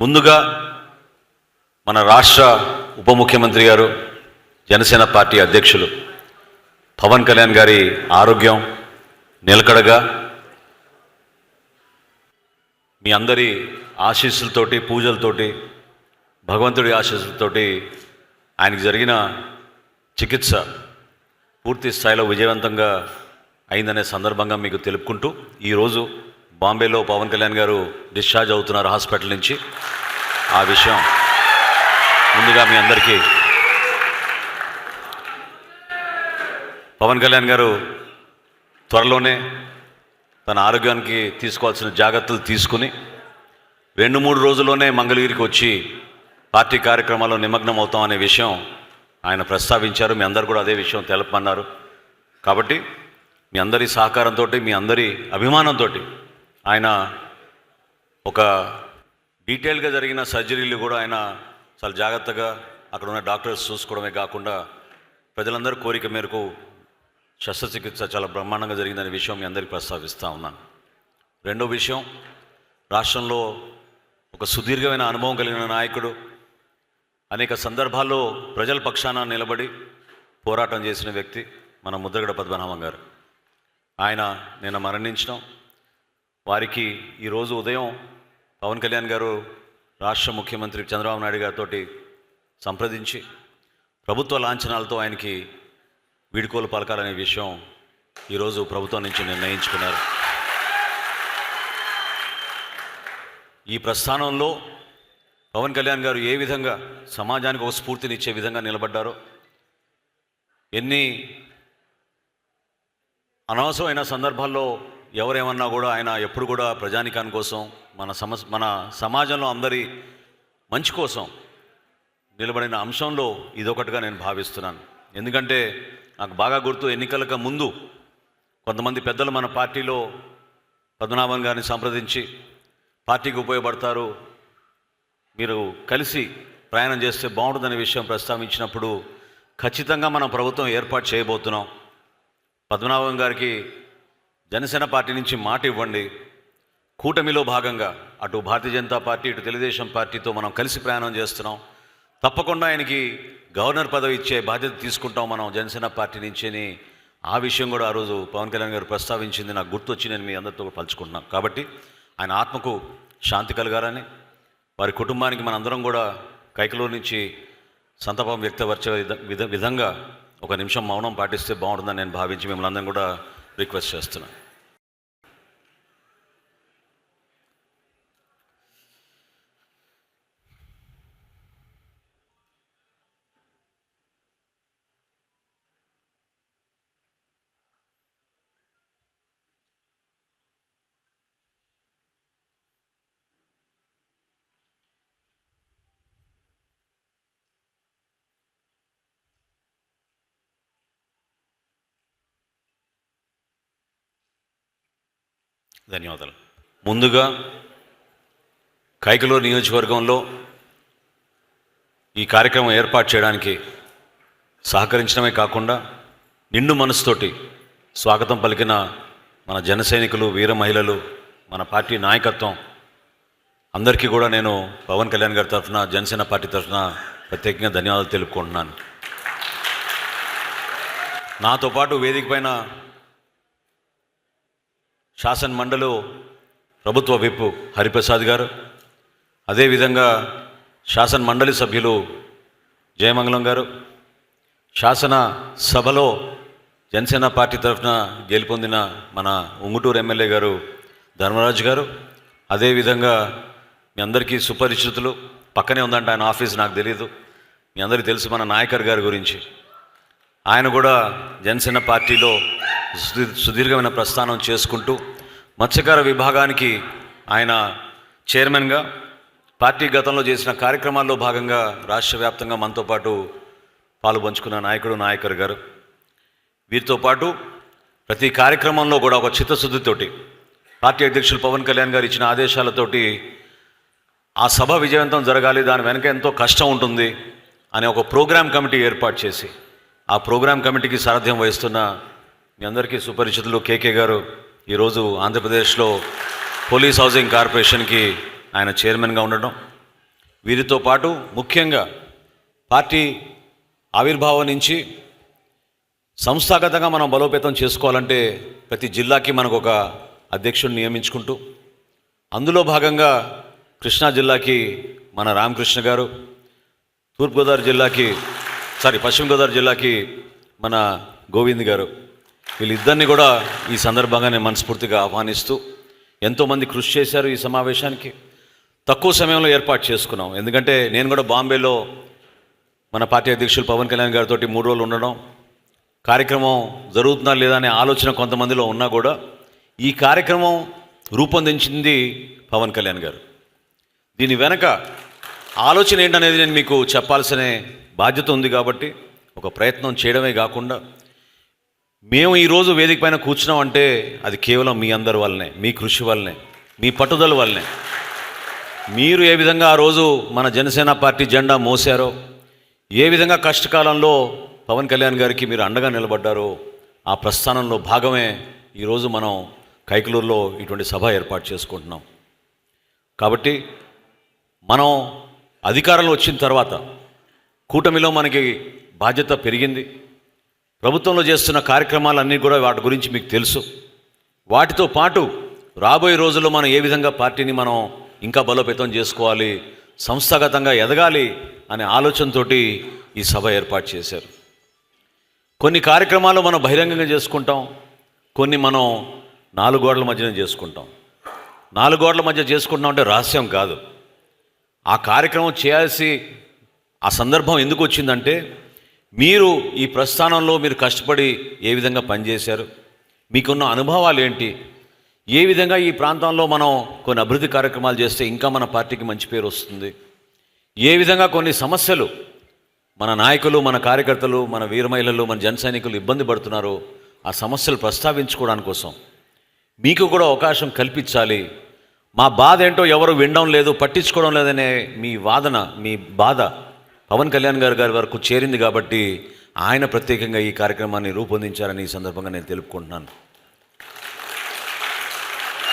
ముందుగా మన రాష్ట్ర ఉప ముఖ్యమంత్రి గారు, జనసేన పార్టీ అధ్యక్షులు పవన్ కళ్యాణ్ గారి ఆరోగ్యం నిలకడగా మీ అందరి ఆశీస్సులతోటి, పూజలతోటి, భగవంతుడి ఆశీస్సులతోటి ఆయనకి జరిగిన చికిత్స పూర్తి స్థాయిలో విజయవంతంగా అయిందనే సందర్భంగా మీకు తెలుపుకుంటూ, ఈరోజు బాంబేలో పవన్ కళ్యాణ్ గారు డిశ్చార్జ్ అవుతున్నారు హాస్పిటల్ నుంచి. ఆ విషయం ముందుగా మీ అందరికీ, పవన్ కళ్యాణ్ గారు త్వరలోనే తన ఆరోగ్యానికి తీసుకోవాల్సిన జాగ్రత్తలు తీసుకుని 2-3 రోజుల్లోనే మంగళగిరికి వచ్చి పార్టీ కార్యక్రమాల్లో నిమగ్నం అవుతాం అనే విషయం ఆయన ప్రస్తావించారు. మీ అందరు కూడా అదే విషయం తెలపమన్నారు. కాబట్టి మీ అందరి సహకారంతో, మీ అందరి అభిమానంతో ఆయన ఒక డీటెయిల్గా జరిగిన సర్జరీలు కూడా ఆయన చాలా జాగ్రత్తగా అక్కడ ఉన్న డాక్టర్స్ చూసుకోవడమే కాకుండా ప్రజలందరూ కోరిక మేరకు శస్త్రచికిత్స చాలా బ్రహ్మాండంగా జరిగిందనే విషయం మీ అందరికీ ప్రస్తావిస్తూ ఉన్నాను. రెండో విషయం, రాష్ట్రంలో ఒక సుదీర్ఘమైన అనుభవం కలిగిన నాయకుడు, అనేక సందర్భాల్లో ప్రజల పక్షాన నిలబడి పోరాటం చేసిన వ్యక్తి మన ముద్రగడ పద్మనాభం గారు. ఆయన నిన్న మరణించడం, వారికి ఈరోజు ఉదయం పవన్ కళ్యాణ్ గారు రాష్ట్ర ముఖ్యమంత్రి చంద్రబాబు నాయుడు గారితో సంప్రదించి ప్రభుత్వ లాంఛనాలతో ఆయనకి వీడ్కోలు పలకాలనే విషయం ఈరోజు ప్రభుత్వం నుంచి నిర్ణయించుకున్నారు. ఈ ప్రస్థానంలో పవన్ కళ్యాణ్ గారు ఏ విధంగా సమాజానికి ఒక స్ఫూర్తినిచ్చే విధంగా నిలబడ్డారో, ఎన్ని అనవసరమైన సందర్భాల్లో ఎవరేమన్నా కూడా ఆయన ఎప్పుడు కూడా ప్రజానికాని కోసం, మన సమాజంలో అందరి మంచి కోసం నిలబడిన అంశంలో ఇదొకటిగా నేను భావిస్తున్నాను. ఎందుకంటే నాకు బాగా గుర్తు, ఎన్నికలకు ముందు కొంతమంది పెద్దలు మన పార్టీలో పద్మనాభం గారిని సంప్రదించి పార్టీకి ఉపయోగపడతారు, మీరు కలిసి ప్రయాణం చేస్తే బాగుంటుందనే విషయం ప్రస్తావించినప్పుడు ఖచ్చితంగా మనం ప్రభుత్వం ఏర్పాటు చేయబోతున్నాం, పద్మనాభం గారికి జనసేన పార్టీ నుంచి మాట ఇవ్వండి, కూటమిలో భాగంగా అటు భారతీయ జనతా పార్టీ, ఇటు తెలుగుదేశం పార్టీతో మనం కలిసి ప్రయాణం చేస్తున్నాం, తప్పకుండా ఆయనకి గవర్నర్ పదవి ఇచ్చే బాధ్యత తీసుకుంటాం మనం జనసేన పార్టీ నుంచి అని ఆ విషయం కూడా ఆ రోజు పవన్ కళ్యాణ్ గారు ప్రస్తావించింది నాకు గుర్తొచ్చి నేను మీ అందరితో పంచుకుంటున్నాను. కాబట్టి ఆయన ఆత్మకు శాంతి కలగాలని, వారి కుటుంబానికి మనందరం కూడా కైకలూరు నుంచి సంతాపం వ్యక్తపరిచే విధంగా 1 నిమిషం మౌనం పాటిస్తే బాగుంటుందని నేను భావించి మిమ్మల్ని అందరం కూడా రిక్వెస్ట్ చేస్తున్నాను. ధన్యవాదాలు. ముందుగా కైకలూరు నియోజకవర్గంలో ఈ కార్యక్రమం ఏర్పాటు చేయడానికి సహకరించడమే కాకుండా నిండు మనసుతోటి స్వాగతం పలికిన మన జన సైనికులు, వీర మహిళలు, మన పార్టీ నాయకత్వం అందరికీ కూడా నేను పవన్ కళ్యాణ్ గారి తరఫున, జనసేన పార్టీ తరఫున ప్రత్యేకంగా ధన్యవాదాలు తెలుపుకుంటున్నాను. నాతో పాటు వేదిక పైన శాసన మండలి ప్రభుత్వ విప్ హరిప్రసాద్ గారు, అదేవిధంగా శాసన మండలి సభ్యులు జయమంగళం గారు, శాసన సభలో జనసేన పార్టీ తరఫున గెలుపొందిన మన ఉంగుటూరు ఎమ్మెల్యే గారు ధర్మరాజు గారు, అదేవిధంగా మీ అందరికీ సుపరిచితులు, పక్కనే ఉందంటే ఆయన ఆఫీస్ నాకు తెలియదు, మీ అందరికీ తెలుసు మన నాయకర్ గారి గురించి. ఆయన కూడా జనసేన పార్టీలో సుదీర్ఘమైన ప్రస్థానం చేసుకుంటూ మత్స్యకార విభాగానికి ఆయన చైర్మన్గా, పార్టీ గతంలో చేసిన కార్యక్రమాల్లో భాగంగా రాష్ట్ర వ్యాప్తంగా మనతో పాటు పాలు పంచుకున్న నాయకర్ గారు. వీరితో పాటు ప్రతి కార్యక్రమంలో కూడా ఒక చిత్తశుద్ధితోటి పార్టీ అధ్యక్షులు పవన్ కళ్యాణ్ గారు ఇచ్చిన ఆదేశాలతోటి ఆ సభ విజయవంతం జరగాలి, దాని వెనక ఎంతో కష్టం ఉంటుంది అనే ఒక ప్రోగ్రామ్ కమిటీ ఏర్పాటు చేసి ఆ ప్రోగ్రామ్ కమిటీకి సారథ్యం వహిస్తున్న మీ అందరికీ సుపరిచితులు కేకే గారు ఈరోజు ఆంధ్రప్రదేశ్లో పోలీస్ హౌసింగ్ కార్పొరేషన్కి ఆయన చైర్మన్గా ఉండడం, వీరితో పాటు ముఖ్యంగా పార్టీ ఆవిర్భావం నుంచి సంస్థాగతంగా మనం బలోపేతం చేసుకోవాలంటే ప్రతి జిల్లాకి మనకు ఒక అధ్యక్షుడిని నియమించుకుంటూ అందులో భాగంగా కృష్ణా జిల్లాకి మన రామకృష్ణ గారు, పశ్చిమ గోదావరి జిల్లాకి మన గోవింద్ గారు, వీళ్ళిద్దరిని కూడా ఈ సందర్భంగా నేను మనస్ఫూర్తిగా ఆహ్వానిస్తూ, ఎంతోమంది కృషి చేశారు ఈ సమావేశానికి. తక్కువ సమయంలో ఏర్పాటు చేసుకున్నాం. ఎందుకంటే నేను కూడా బాంబేలో మన పార్టీ అధ్యక్షులు పవన్ కళ్యాణ్ గారితో 3 రోజులు ఉండడం, కార్యక్రమం జరుగుతుందా లేదా అనే ఆలోచన కొంతమందిలో ఉన్నా కూడా ఈ కార్యక్రమం రూపొందించింది పవన్ కళ్యాణ్ గారు. దీని వెనక ఆలోచన ఏంటనేది నేను మీకు చెప్పాల్సిన బాధ్యత ఉంది. కాబట్టి ఒక ప్రయత్నం చేయడమే కాకుండా మేము ఈరోజు వేదిక పైన కూర్చున్నాం అంటే అది కేవలం మీ అందరి వల్లనే, మీ కృషి వల్లనే, మీ పట్టుదల వల్లనే. మీరు ఏ విధంగా ఆ రోజు మన జనసేన పార్టీ జెండా మోసారో, ఏ విధంగా కష్టకాలంలో పవన్ కళ్యాణ్ గారికి మీరు అండగా నిలబడ్డారో, ఆ ప్రస్థానంలో భాగమే ఈరోజు మనం కైకలూరులో ఇటువంటి సభ ఏర్పాటు చేసుకుంటున్నాం. కాబట్టి మనం అధికారంలో వచ్చిన తర్వాత కూటమిలో మనకి బాధ్యత పెరిగింది. ప్రభుత్వంలో చేస్తున్న కార్యక్రమాలన్నీ కూడా వాటి గురించి మీకు తెలుసు. వాటితో పాటు రాబోయే రోజుల్లో మనం ఏ విధంగా పార్టీని మనం ఇంకా బలోపేతం చేసుకోవాలి, సంస్థాగతంగా ఎదగాలి అనే ఆలోచనతోటి ఈ సభ ఏర్పాటు చేశారు. కొన్ని కార్యక్రమాలు మనం బహిరంగంగా చేసుకుంటాం, కొన్ని మనం 4 గోడల మధ్యన చేసుకుంటాం. 4 గోడల మధ్య చేసుకుంటాం అంటే రహస్యం కాదు. ఆ కార్యక్రమం చేయాల్సి ఆ సందర్భం ఎందుకు వచ్చిందంటే, మీరు ఈ ప్రస్థానంలో మీరు కష్టపడి ఏ విధంగా పనిచేశారు, మీకున్న అనుభవాలు ఏంటి, ఏ విధంగా ఈ ప్రాంతంలో మనం కొన్ని అభివృద్ధి కార్యక్రమాలు చేస్తే ఇంకా మన పార్టీకి మంచి పేరు వస్తుంది, ఏ విధంగా కొన్ని సమస్యలు మన నాయకులు, మన కార్యకర్తలు, మన వీర మహిళలు, మన జన సైనికులు ఇబ్బంది పడుతున్నారు, ఆ సమస్యలు ప్రస్తావించుకోవడానికి కోసం మీకు కూడా అవకాశం కల్పించాలి. మా బాధ ఏంటో ఎవరు వినడం లేదు, పట్టించుకోవడం లేదనే మీ వాదన, మీ బాధ పవన్ కళ్యాణ్ గారి వరకు చేరింది. కాబట్టి ఆయన ప్రత్యేకంగా ఈ కార్యక్రమాన్ని రూపొందించారని ఈ సందర్భంగా నేను తెలుపుకుంటున్నాను.